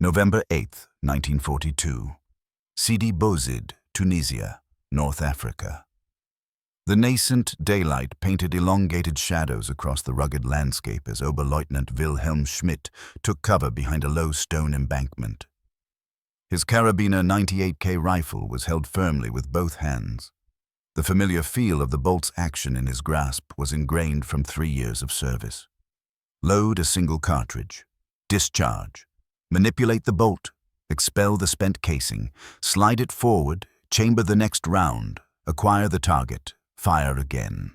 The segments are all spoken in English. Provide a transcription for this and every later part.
November 8, 1942. Sidi Bouzid, Tunisia, North Africa. The nascent daylight painted elongated shadows across the rugged landscape as Oberleutnant Wilhelm Schmidt took cover behind a low stone embankment. His carabiner 98K rifle was held firmly with both hands. The familiar feel of the bolt's action in his grasp was ingrained from 3 years of service. Load a single cartridge. Discharge. Manipulate the bolt. Expel the spent casing. Slide it forward. Chamber the next round. Acquire the target. Fire again.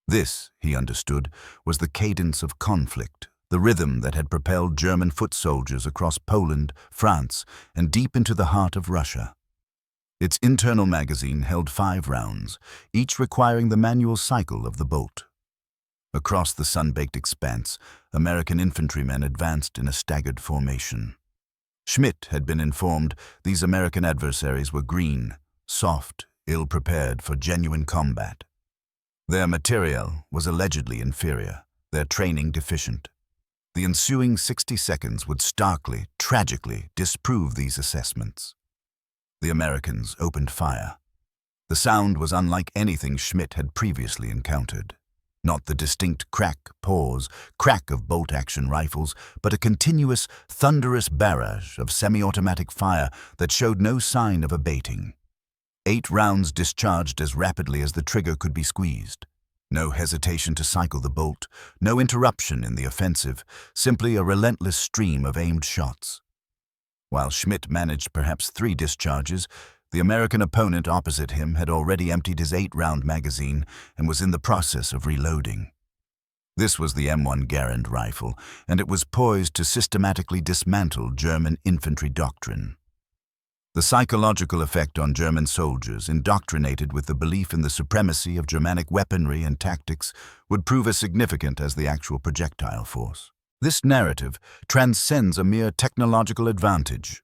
This, he understood, was the cadence of conflict, the rhythm that had propelled German foot soldiers across Poland, France, and deep into the heart of Russia. Its internal magazine held 5 rounds, each requiring the manual cycle of the bolt. Across the sun-baked expanse, American infantrymen advanced in a staggered formation. Schmidt had been informed these American adversaries were green, soft, ill-prepared for genuine combat. Their materiel was allegedly inferior, their training deficient. The ensuing 60 seconds would starkly, tragically disprove these assessments. The Americans opened fire. The sound was unlike anything Schmidt had previously encountered. Not the distinct crack, pause, crack of bolt-action rifles, but a continuous, thunderous barrage of semi-automatic fire that showed no sign of abating. 8 rounds discharged as rapidly as the trigger could be squeezed. No hesitation to cycle the bolt, no interruption in the offensive, simply a relentless stream of aimed shots. While Schmidt managed perhaps 3 discharges, the American opponent opposite him had already emptied his 8-round magazine and was in the process of reloading. This was the M1 Garand rifle, and it was poised to systematically dismantle German infantry doctrine. The psychological effect on German soldiers, indoctrinated with the belief in the supremacy of Germanic weaponry and tactics, would prove as significant as the actual projectile force. This narrative transcends a mere technological advantage.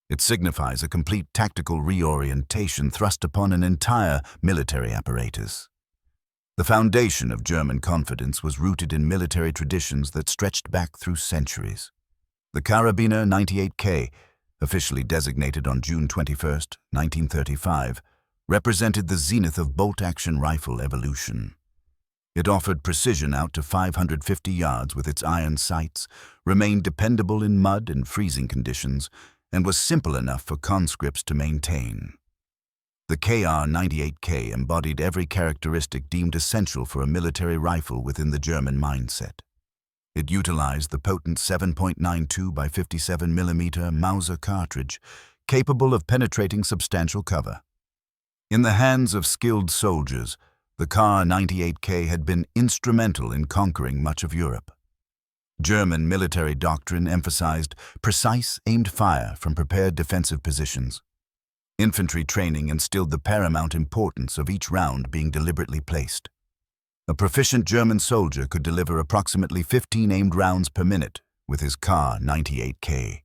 It signifies a complete tactical reorientation thrust upon an entire military apparatus. The foundation of German confidence was rooted in military traditions that stretched back through centuries. The Karabiner 98K, officially designated on June 21, 1935, represented the zenith of bolt-action rifle evolution. It offered precision out to 550 yards with its iron sights, remained dependable in mud and freezing conditions, and was simple enough for conscripts to maintain. The KR-98K embodied every characteristic deemed essential for a military rifle within the German mindset. It utilized the potent 7.92 by 57 mm Mauser cartridge, capable of penetrating substantial cover. In the hands of skilled soldiers, the KR-98K had been instrumental in conquering much of Europe. German military doctrine emphasized precise, aimed fire from prepared defensive positions. Infantry training instilled the paramount importance of each round being deliberately placed. A proficient German soldier could deliver approximately 15 aimed rounds per minute with his KR-98K,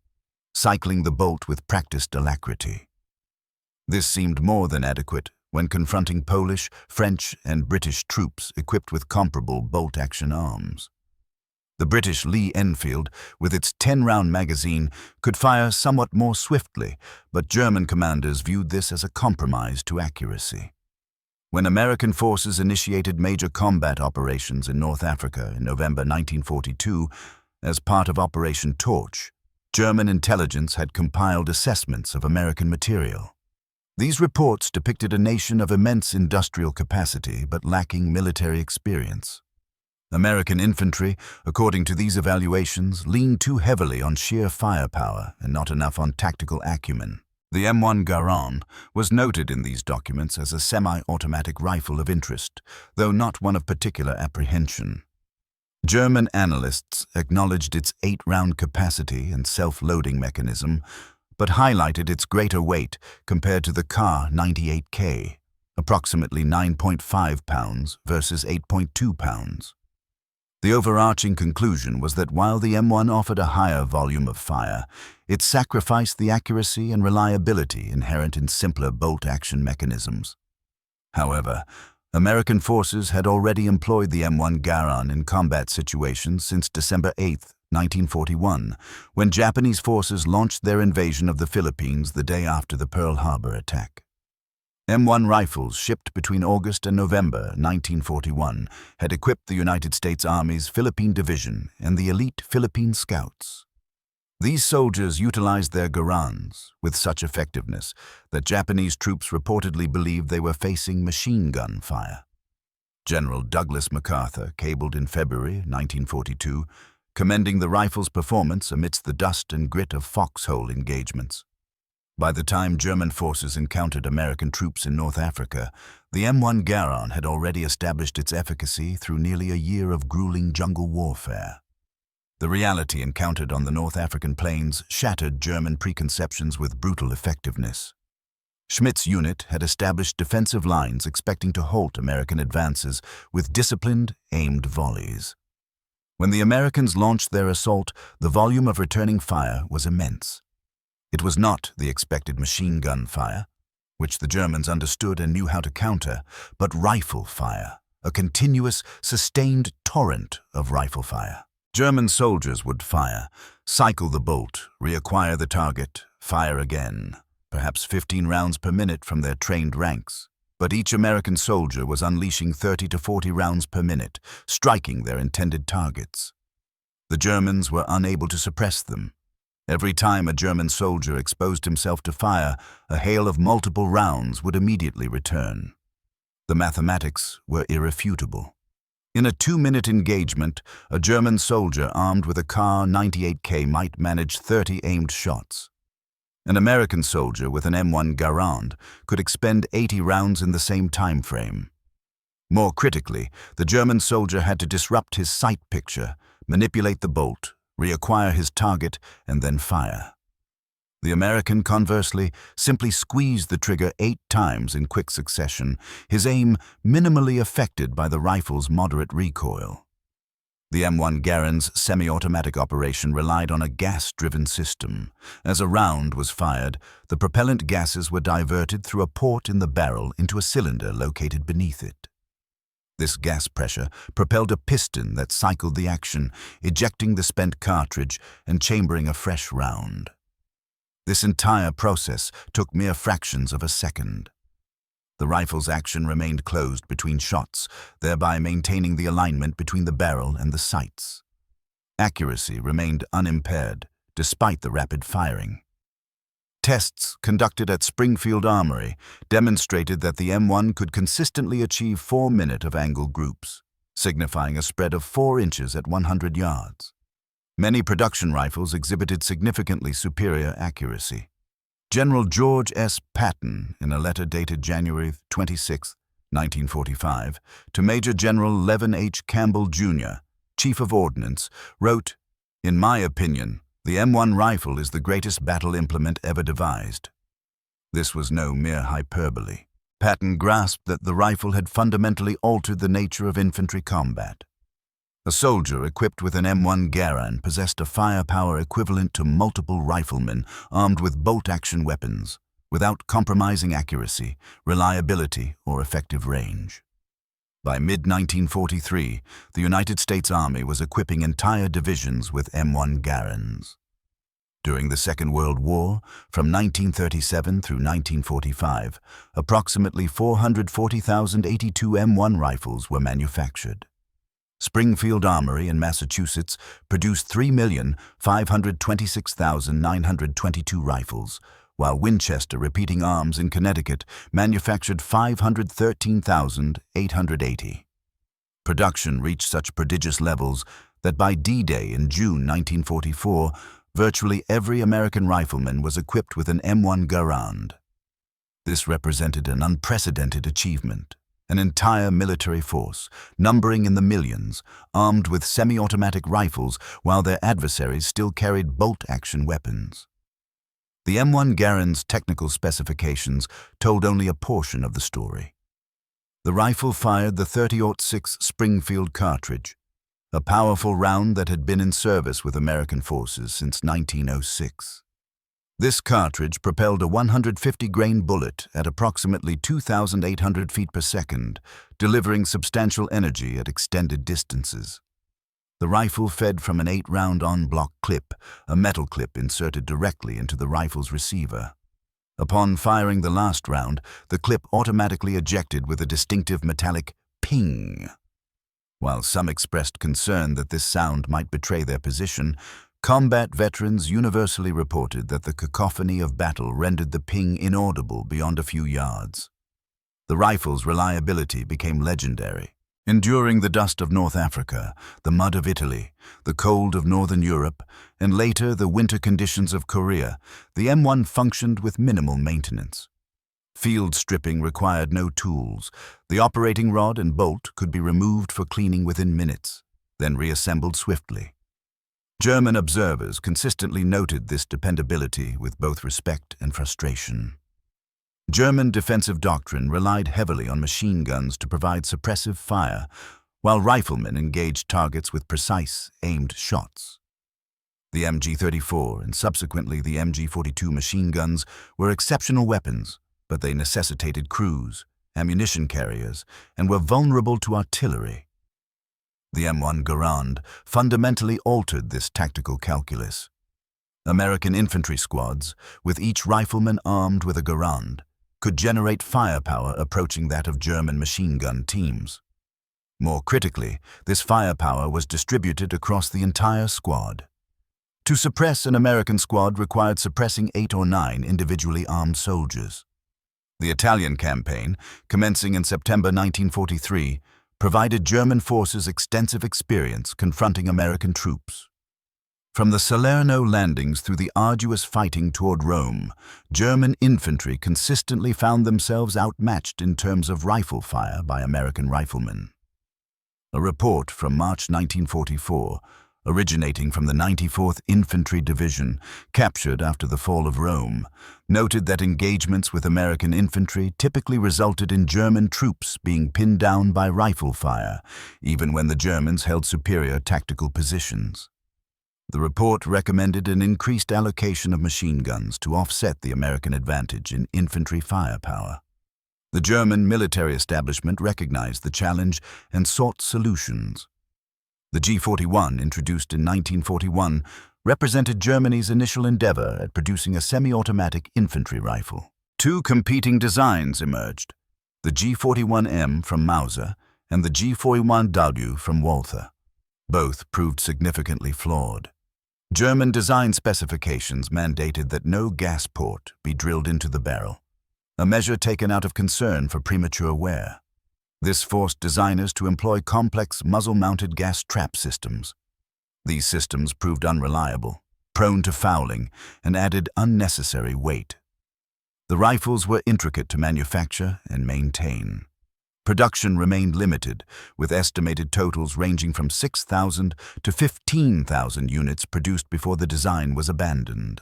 cycling the bolt with practiced alacrity. This seemed more than adequate when confronting Polish, French, and British troops equipped with comparable bolt-action arms. The British Lee Enfield, with its 10-round magazine, could fire somewhat more swiftly, but German commanders viewed this as a compromise to accuracy. When American forces initiated major combat operations in North Africa in November 1942, as part of Operation Torch, German intelligence had compiled assessments of American material. These reports depicted a nation of immense industrial capacity but lacking military experience. American infantry, according to these evaluations, leaned too heavily on sheer firepower and not enough on tactical acumen. The M1 Garand was noted in these documents as a semi-automatic rifle of interest, though not one of particular apprehension. German analysts acknowledged its 8-round capacity and self-loading mechanism, but highlighted its greater weight compared to the KR-98K, approximately 9.5 pounds versus 8.2 pounds. The overarching conclusion was that while the M1 offered a higher volume of fire, it sacrificed the accuracy and reliability inherent in simpler bolt-action mechanisms. However, American forces had already employed the M1 Garand in combat situations since December 8, 1941, when Japanese forces launched their invasion of the Philippines the day after the Pearl Harbor attack. M1 rifles shipped between August and November 1941 had equipped the United States Army's Philippine Division and the elite Philippine Scouts. These soldiers utilized their Garands with such effectiveness that Japanese troops reportedly believed they were facing machine gun fire. General Douglas MacArthur cabled in February 1942, commending the rifle's performance amidst the dust and grit of foxhole engagements. By the time German forces encountered American troops in North Africa, the M1 Garand had already established its efficacy through nearly a year of grueling jungle warfare. The reality encountered on the North African plains shattered German preconceptions with brutal effectiveness. Schmidt's unit had established defensive lines expecting to halt American advances with disciplined, aimed volleys. When the Americans launched their assault, the volume of returning fire was immense. It was not the expected machine gun fire, which the Germans understood and knew how to counter, but rifle fire, a continuous, sustained torrent of rifle fire. German soldiers would fire, cycle the bolt, reacquire the target, fire again, perhaps 15 rounds per minute from their trained ranks. But each American soldier was unleashing 30 to 40 rounds per minute, striking their intended targets. The Germans were unable to suppress them. Every time a German soldier exposed himself to fire, a hail of multiple rounds would immediately return. The mathematics were irrefutable. In a 2-minute engagement, a German soldier armed with a Kar 98K might manage 30 aimed shots. An American soldier with an M1 Garand could expend 80 rounds in the same time frame. More critically, the German soldier had to disrupt his sight picture, manipulate the bolt, reacquire his target, and then fire. The American, conversely, simply squeezed the trigger 8 times in quick succession, his aim minimally affected by the rifle's moderate recoil. The M1 Garand's semi-automatic operation relied on a gas-driven system. As a round was fired, the propellant gases were diverted through a port in the barrel into a cylinder located beneath it. This gas pressure propelled a piston that cycled the action, ejecting the spent cartridge and chambering a fresh round. This entire process took mere fractions of a second. The rifle's action remained closed between shots, thereby maintaining the alignment between the barrel and the sights. Accuracy remained unimpaired, despite the rapid firing. Tests conducted at Springfield Armory demonstrated that the M1 could consistently achieve 4-minute of angle groups, signifying a spread of 4 inches at 100 yards. Many production rifles exhibited significantly superior accuracy. General George S. Patton, in a letter dated January 26, 1945, to Major General Levin H. Campbell, Jr., Chief of Ordnance, wrote, "In my opinion, the M1 rifle is the greatest battle implement ever devised." This was no mere hyperbole. Patton grasped that the rifle had fundamentally altered the nature of infantry combat. A soldier equipped with an M1 Garand possessed a firepower equivalent to multiple riflemen armed with bolt-action weapons, without compromising accuracy, reliability, or effective range. By mid-1943, the United States Army was equipping entire divisions with M1 Garands. During the Second World War, from 1937 through 1945, approximately 440,082 M1 rifles were manufactured. Springfield Armory in Massachusetts produced 3,526,922 rifles, while Winchester Repeating Arms in Connecticut manufactured 513,880. Production reached such prodigious levels that by D-Day in June 1944, virtually every American rifleman was equipped with an M1 Garand. This represented an unprecedented achievement. An entire military force, numbering in the millions, armed with semi-automatic rifles while their adversaries still carried bolt-action weapons. The M1 Garand's technical specifications told only a portion of the story. The rifle fired the .30-06 Springfield cartridge, a powerful round that had been in service with American forces since 1906. This cartridge propelled a 150-grain bullet at approximately 2,800 feet per second, delivering substantial energy at extended distances. The rifle fed from an 8-round en-bloc clip, a metal clip inserted directly into the rifle's receiver. Upon firing the last round, the clip automatically ejected with a distinctive metallic ping. While some expressed concern that this sound might betray their position, combat veterans universally reported that the cacophony of battle rendered the ping inaudible beyond a few yards. The rifle's reliability became legendary. Enduring the dust of North Africa, the mud of Italy, the cold of Northern Europe, and later the winter conditions of Korea, the M1 functioned with minimal maintenance. Field stripping required no tools. The operating rod and bolt could be removed for cleaning within minutes, then reassembled swiftly. German observers consistently noted this dependability with both respect and frustration. German defensive doctrine relied heavily on machine guns to provide suppressive fire, while riflemen engaged targets with precise, aimed shots. The MG-34 and subsequently the MG-42 machine guns were exceptional weapons, but they necessitated crews, ammunition carriers, and were vulnerable to artillery. The M1 Garand fundamentally altered this tactical calculus. American infantry squads, with each rifleman armed with a Garand, could generate firepower approaching that of German machine gun teams. More critically, this firepower was distributed across the entire squad. To suppress an American squad required suppressing 8 or 9 individually armed soldiers. The Italian campaign, commencing in September 1943, provided German forces extensive experience confronting American troops. From the Salerno landings through the arduous fighting toward Rome, German infantry consistently found themselves outmatched in terms of rifle fire by American riflemen. A report from March 1944, originating from the 94th Infantry Division, captured after the fall of Rome, noted that engagements with American infantry typically resulted in German troops being pinned down by rifle fire, even when the Germans held superior tactical positions. The report recommended an increased allocation of machine guns to offset the American advantage in infantry firepower. The German military establishment recognized the challenge and sought solutions. The G41, introduced in 1941, represented Germany's initial endeavor at producing a semi-automatic infantry rifle. 2 competing designs emerged, the G41M from Mauser and the G41W from Walther. Both proved significantly flawed. German design specifications mandated that no gas port be drilled into the barrel, a measure taken out of concern for premature wear. This forced designers to employ complex muzzle-mounted gas trap systems. These systems proved unreliable, prone to fouling, and added unnecessary weight. The rifles were intricate to manufacture and maintain. Production remained limited, with estimated totals ranging from 6,000 to 15,000 units produced before the design was abandoned.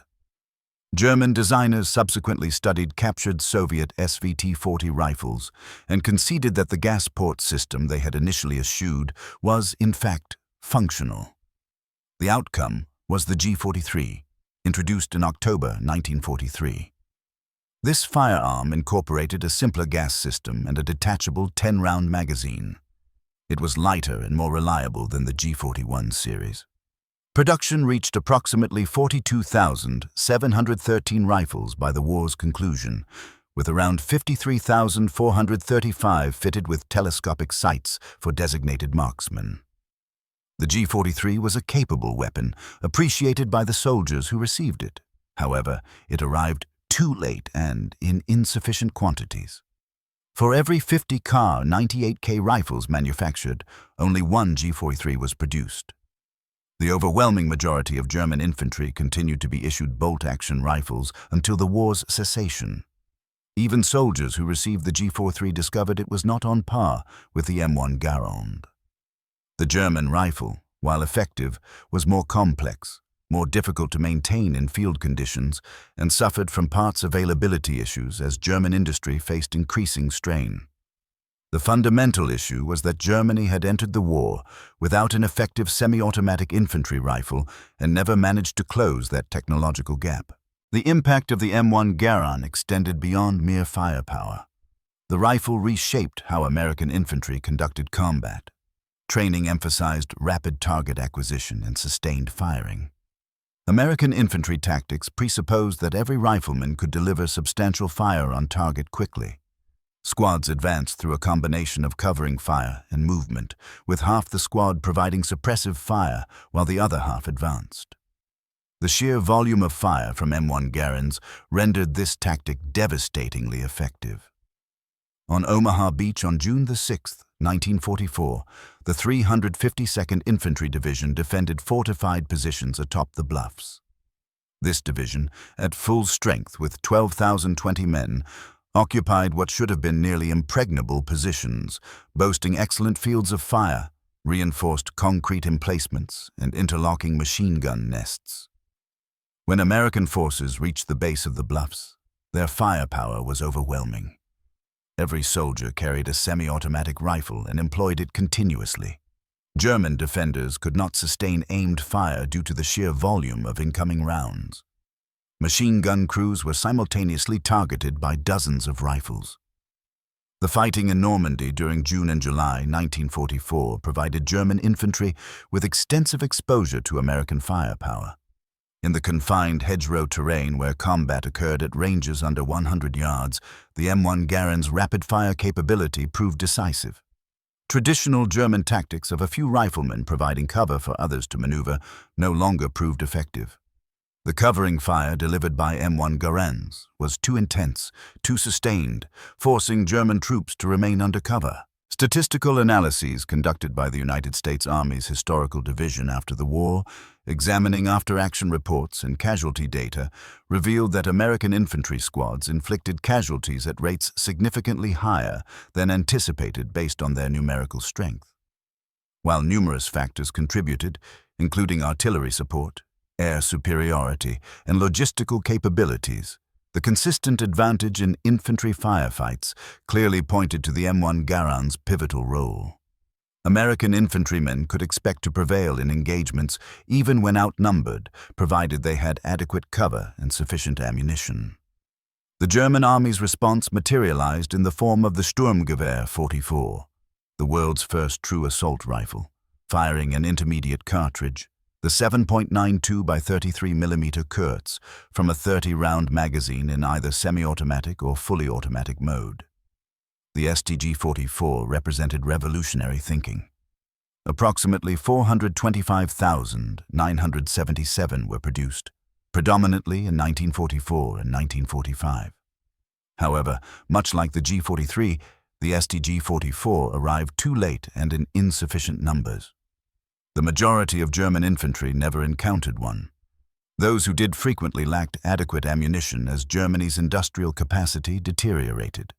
German designers subsequently studied captured Soviet SVT-40 rifles and conceded that the gas port system they had initially eschewed was, in fact, functional. The outcome was the G43, introduced in October 1943. This firearm incorporated a simpler gas system and a detachable 10-round magazine. It was lighter and more reliable than the G41 series. Production reached approximately 42,713 rifles by the war's conclusion, with around 53,435 fitted with telescopic sights for designated marksmen. The G43 was a capable weapon, appreciated by the soldiers who received it. However, it arrived too late and in insufficient quantities. For every 50 Kar 98K rifles manufactured, only 1 G43 was produced. The overwhelming majority of German infantry continued to be issued bolt-action rifles until the war's cessation. Even soldiers who received the G43 discovered it was not on par with the M1 Garand. The German rifle, while effective, was more complex, more difficult to maintain in field conditions, and suffered from parts availability issues as German industry faced increasing strain. The fundamental issue was that Germany had entered the war without an effective semi-automatic infantry rifle and never managed to close that technological gap. The impact of the M1 Garand extended beyond mere firepower. The rifle reshaped how American infantry conducted combat. Training emphasized rapid target acquisition and sustained firing. American infantry tactics presupposed that every rifleman could deliver substantial fire on target quickly. Squads advanced through a combination of covering fire and movement, with half the squad providing suppressive fire while the other half advanced. The sheer volume of fire from M1 Garands rendered this tactic devastatingly effective. On Omaha Beach on June 6, 1944, the 352nd Infantry Division defended fortified positions atop the bluffs. This division, at full strength with 12,020 men, occupied what should have been nearly impregnable positions, boasting excellent fields of fire, reinforced concrete emplacements, and interlocking machine gun nests. When American forces reached the base of the bluffs, their firepower was overwhelming. Every soldier carried a semi-automatic rifle and employed it continuously. German defenders could not sustain aimed fire due to the sheer volume of incoming rounds. Machine gun crews were simultaneously targeted by dozens of rifles. The fighting in Normandy during June and July 1944 provided German infantry with extensive exposure to American firepower. In the confined hedgerow terrain where combat occurred at ranges under 100 yards, the M1 Garand's rapid-fire capability proved decisive. Traditional German tactics of a few riflemen providing cover for others to maneuver no longer proved effective. The covering fire delivered by M1 Garands was too intense, too sustained, forcing German troops to remain under cover. Statistical analyses conducted by the United States Army's Historical Division after the war, examining after-action reports and casualty data, revealed that American infantry squads inflicted casualties at rates significantly higher than anticipated based on their numerical strength. While numerous factors contributed, including artillery support, air superiority, and logistical capabilities, the consistent advantage in infantry firefights clearly pointed to the M1 Garand's pivotal role. American infantrymen could expect to prevail in engagements even when outnumbered, provided they had adequate cover and sufficient ammunition. The German Army's response materialized in the form of the Sturmgewehr 44, the world's first true assault rifle, firing an intermediate cartridge, the 7.92 by 33 mm Kurz, from a 30-round magazine in either semi-automatic or fully automatic mode. The STG-44 represented revolutionary thinking. Approximately 425,977 were produced, predominantly in 1944 and 1945. However, much like the G-43, the STG-44 arrived too late and in insufficient numbers. The majority of German infantry never encountered one. Those who did frequently lacked adequate ammunition as Germany's industrial capacity deteriorated.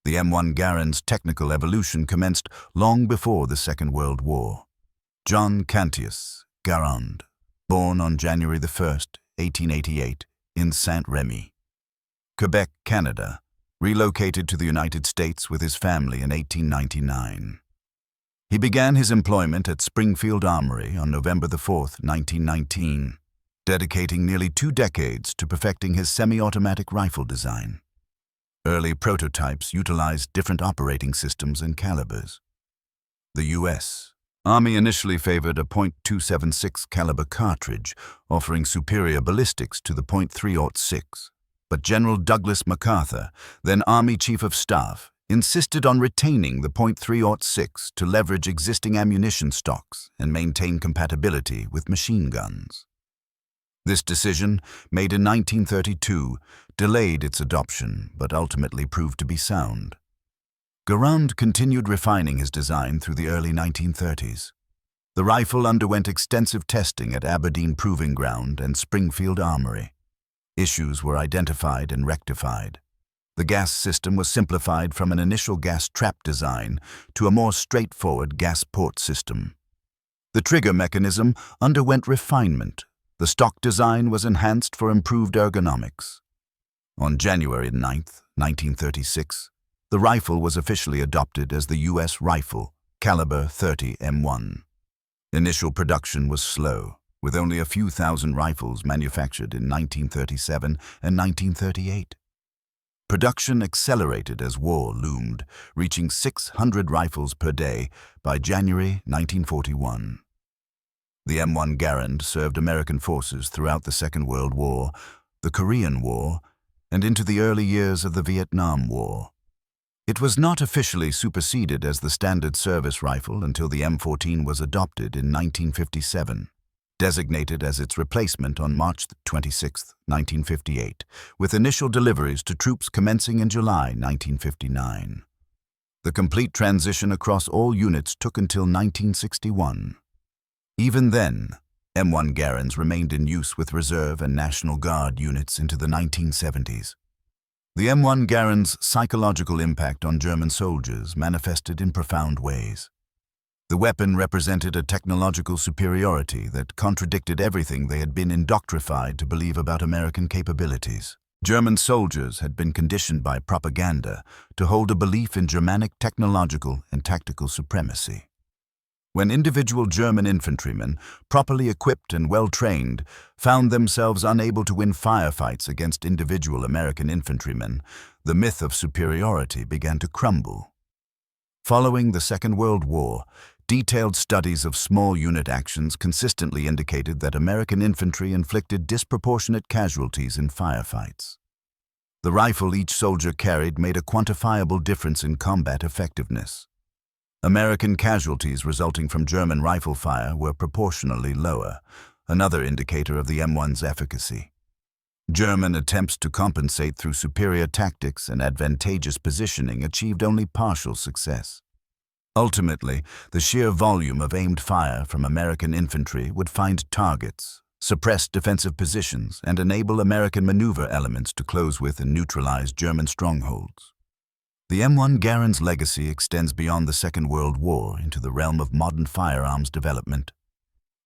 The M1 Garand's technical evolution commenced long before the Second World War. John Cantius Garand, born on January 1, 1888, in Saint-Rémy, Quebec, Canada, relocated to the United States with his family in 1899. He began his employment at Springfield Armory on November 4, 1919, dedicating nearly 2 decades to perfecting his semi-automatic rifle design. Early prototypes utilized different operating systems and calibers. The U.S. Army initially favored a .276 caliber cartridge, offering superior ballistics to the .306, but General Douglas MacArthur, then Army Chief of Staff, insisted on retaining the .306 to leverage existing ammunition stocks and maintain compatibility with machine guns. This decision, made in 1932, delayed its adoption but ultimately proved to be sound. Garand continued refining his design through the early 1930s. The rifle underwent extensive testing at Aberdeen Proving Ground and Springfield Armory. Issues were identified and rectified. The gas system was simplified from an initial gas trap design to a more straightforward gas port system. The trigger mechanism underwent refinement. The stock design was enhanced for improved ergonomics. On January 9, 1936, the rifle was officially adopted as the U.S. rifle, caliber 30 M1. Initial production was slow, with only a few thousand rifles manufactured in 1937 and 1938. Production accelerated as war loomed, reaching 600 rifles per day by January 1941. The M1 Garand served American forces throughout the Second World War, the Korean War, and into the early years of the Vietnam War. It was not officially superseded as the standard service rifle until the M14 was adopted in 1957, designated as its replacement on March 26, 1958, with initial deliveries to troops commencing in July 1959. The complete transition across all units took until 1961. Even then, M1 Garands remained in use with Reserve and National Guard units into the 1970s. The M1 Garand's psychological impact on German soldiers manifested in profound ways. The weapon represented a technological superiority that contradicted everything they had been indoctrified to believe about American capabilities. German soldiers had been conditioned by propaganda to hold a belief in Germanic technological and tactical supremacy. When individual German infantrymen, properly equipped and well-trained, found themselves unable to win firefights against individual American infantrymen, the myth of superiority began to crumble. Following the Second World War, detailed studies of small unit actions consistently indicated that American infantry inflicted disproportionate casualties in firefights. The rifle each soldier carried made a quantifiable difference in combat effectiveness. American casualties resulting from German rifle fire were proportionally lower, another indicator of the M1's efficacy. German attempts to compensate through superior tactics and advantageous positioning achieved only partial success. Ultimately, the sheer volume of aimed fire from American infantry would find targets, suppress defensive positions, and enable American maneuver elements to close with and neutralize German strongholds. The M1 Garand's legacy extends beyond the Second World War into the realm of modern firearms development.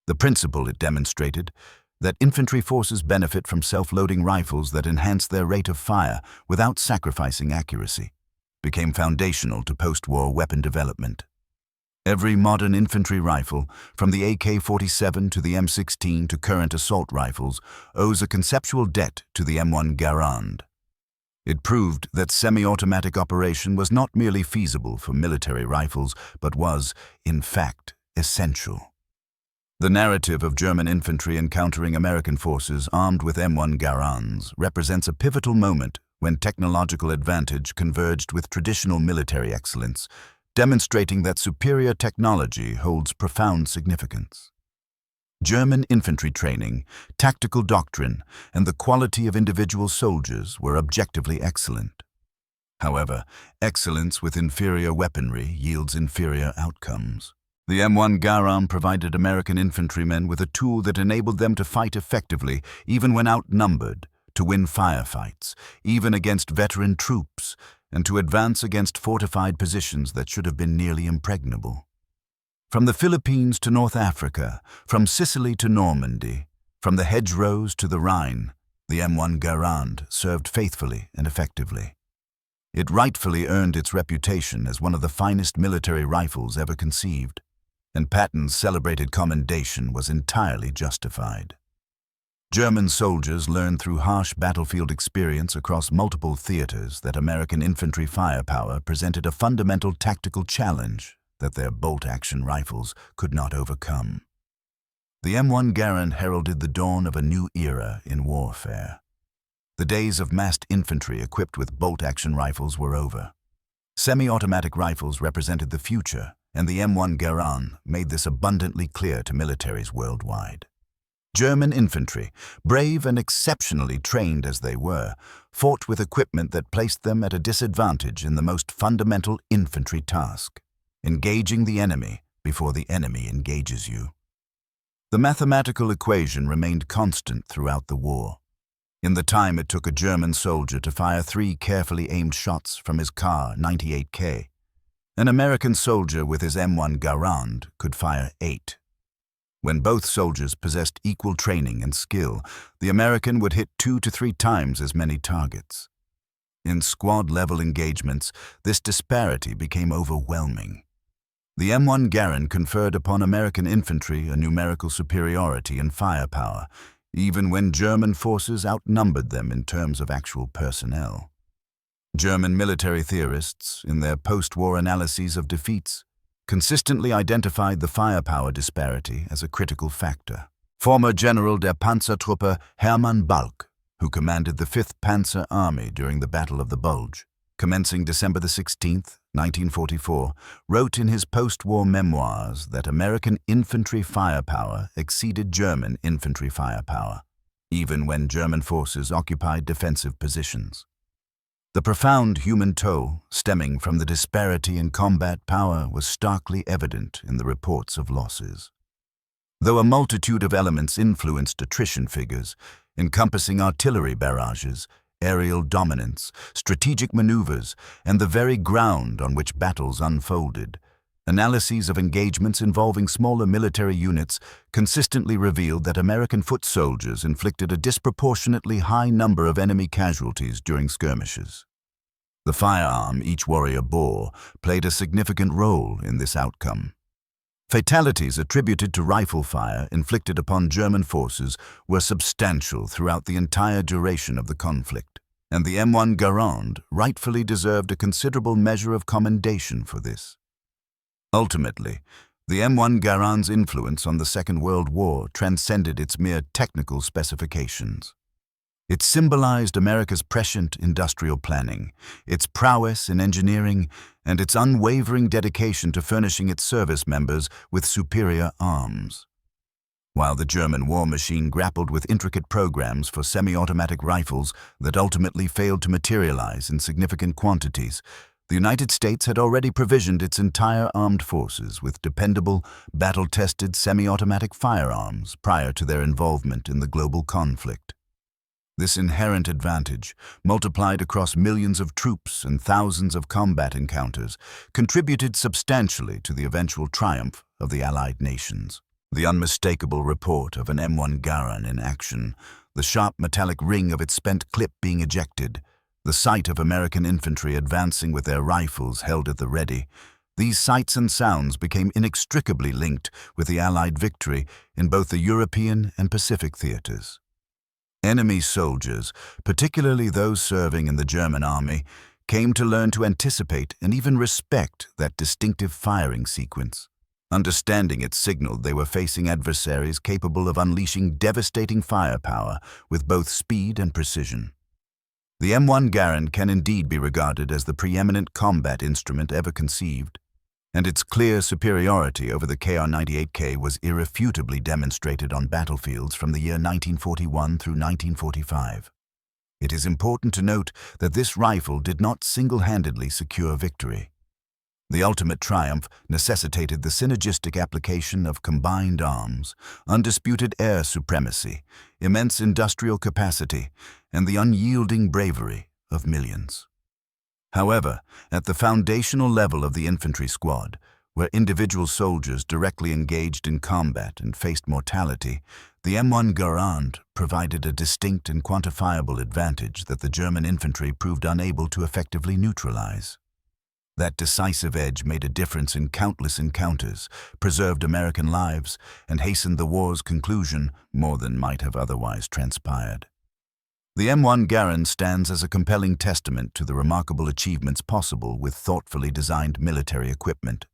The principle it demonstrated, that infantry forces benefit from self-loading rifles that enhance their rate of fire without sacrificing accuracy, became foundational to post-war weapon development. Every modern infantry rifle, from the AK-47 to the M16 to current assault rifles, owes a conceptual debt to the M1 Garand. It proved that semi-automatic operation was not merely feasible for military rifles, but was, in fact, essential. The narrative of German infantry encountering American forces armed with M1 Garands represents a pivotal moment when technological advantage converged with traditional military excellence, demonstrating that superior technology holds profound significance. German infantry training, tactical doctrine, and the quality of individual soldiers were objectively excellent. However, excellence with inferior weaponry yields inferior outcomes. The M1 Garand provided American infantrymen with a tool that enabled them to fight effectively, even when outnumbered, to win firefights, even against veteran troops, and to advance against fortified positions that should have been nearly impregnable. From the Philippines to North Africa, from Sicily to Normandy, from the hedgerows to the Rhine, the M1 Garand served faithfully and effectively. It rightfully earned its reputation as one of the finest military rifles ever conceived, and Patton's celebrated commendation was entirely justified. German soldiers learned through harsh battlefield experience across multiple theaters that American infantry firepower presented a fundamental tactical challenge that their bolt-action rifles could not overcome. The M1 Garand heralded the dawn of a new era in warfare. The days of massed infantry equipped with bolt-action rifles were over. Semi-automatic rifles represented the future, and the M1 Garand made this abundantly clear to militaries worldwide. German infantry, brave and exceptionally trained as they were, fought with equipment that placed them at a disadvantage in the most fundamental infantry task: engaging the enemy before the enemy engages you. The mathematical equation remained constant throughout the war. In the time it took a German soldier to fire 3 carefully aimed shots from his Kar 98K, an American soldier with his M1 Garand could fire 8. When both soldiers possessed equal training and skill, the American would hit 2 to 3 times as many targets. In squad-level engagements, this disparity became overwhelming. The M1 Garand conferred upon American infantry a numerical superiority in firepower, even when German forces outnumbered them in terms of actual personnel. German military theorists, in their post-war analyses of defeats, consistently identified the firepower disparity as a critical factor. Former General der Panzertruppe Hermann Balck, who commanded the 5th Panzer Army during the Battle of the Bulge, commencing December 16, 1944, wrote in his post-war memoirs that American infantry firepower exceeded German infantry firepower, even when German forces occupied defensive positions. The profound human toll stemming from the disparity in combat power was starkly evident in the reports of losses. Though a multitude of elements influenced attrition figures, encompassing artillery barrages, aerial dominance, strategic maneuvers, and the very ground on which battles unfolded, analyses of engagements involving smaller military units consistently revealed that American foot soldiers inflicted a disproportionately high number of enemy casualties during skirmishes. The firearm each warrior bore played a significant role in this outcome. Fatalities attributed to rifle fire inflicted upon German forces were substantial throughout the entire duration of the conflict, and the M1 Garand rightfully deserved a considerable measure of commendation for this. Ultimately, the M1 Garand's influence on the Second World War transcended its mere technical specifications. It symbolized America's prescient industrial planning, its prowess in engineering, and its unwavering dedication to furnishing its service members with superior arms. While the German war machine grappled with intricate programs for semi-automatic rifles that ultimately failed to materialize in significant quantities, the United States had already provisioned its entire armed forces with dependable, battle-tested semi-automatic firearms prior to their involvement in the global conflict. This inherent advantage, multiplied across millions of troops and thousands of combat encounters, contributed substantially to the eventual triumph of the Allied nations. The unmistakable report of an M1 Garand in action, the sharp metallic ring of its spent clip being ejected, the sight of American infantry advancing with their rifles held at the ready, these sights and sounds became inextricably linked with the Allied victory in both the European and Pacific theaters. Enemy soldiers, particularly those serving in the German army, came to learn to anticipate and even respect that distinctive firing sequence. Understanding it signaled they were facing adversaries capable of unleashing devastating firepower with both speed and precision. The M1 Garand can indeed be regarded as the preeminent combat instrument ever conceived, and its clear superiority over the KR-98K was irrefutably demonstrated on battlefields from the year 1941 through 1945. It is important to note that this rifle did not single-handedly secure victory. The ultimate triumph necessitated the synergistic application of combined arms, undisputed air supremacy, immense industrial capacity, and the unyielding bravery of millions. However, at the foundational level of the infantry squad, where individual soldiers directly engaged in combat and faced mortality, the M1 Garand provided a distinct and quantifiable advantage that the German infantry proved unable to effectively neutralize. That decisive edge made a difference in countless encounters, preserved American lives, and hastened the war's conclusion more than might have otherwise transpired. The M1 Garand stands as a compelling testament to the remarkable achievements possible with thoughtfully designed military equipment.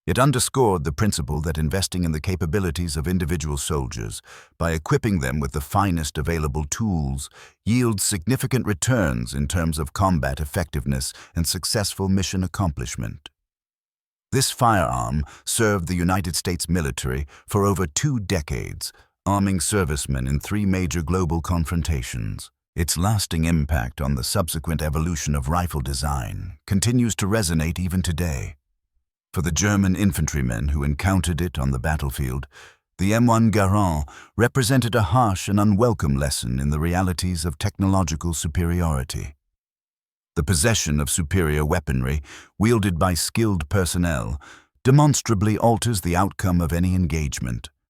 It underscored the principle that investing in the capabilities of individual soldiers, by equipping them with the finest available tools, yields significant returns in terms of combat effectiveness and successful mission accomplishment. This firearm served the United States military for over 2 decades, arming servicemen in 3 major global confrontations. Its lasting impact on the subsequent evolution of rifle design continues to resonate even today. For the German infantrymen who encountered it on the battlefield, the M1 Garand represented a harsh and unwelcome lesson in the realities of technological superiority. The possession of superior weaponry, wielded by skilled personnel, demonstrably alters the outcome of any engagement.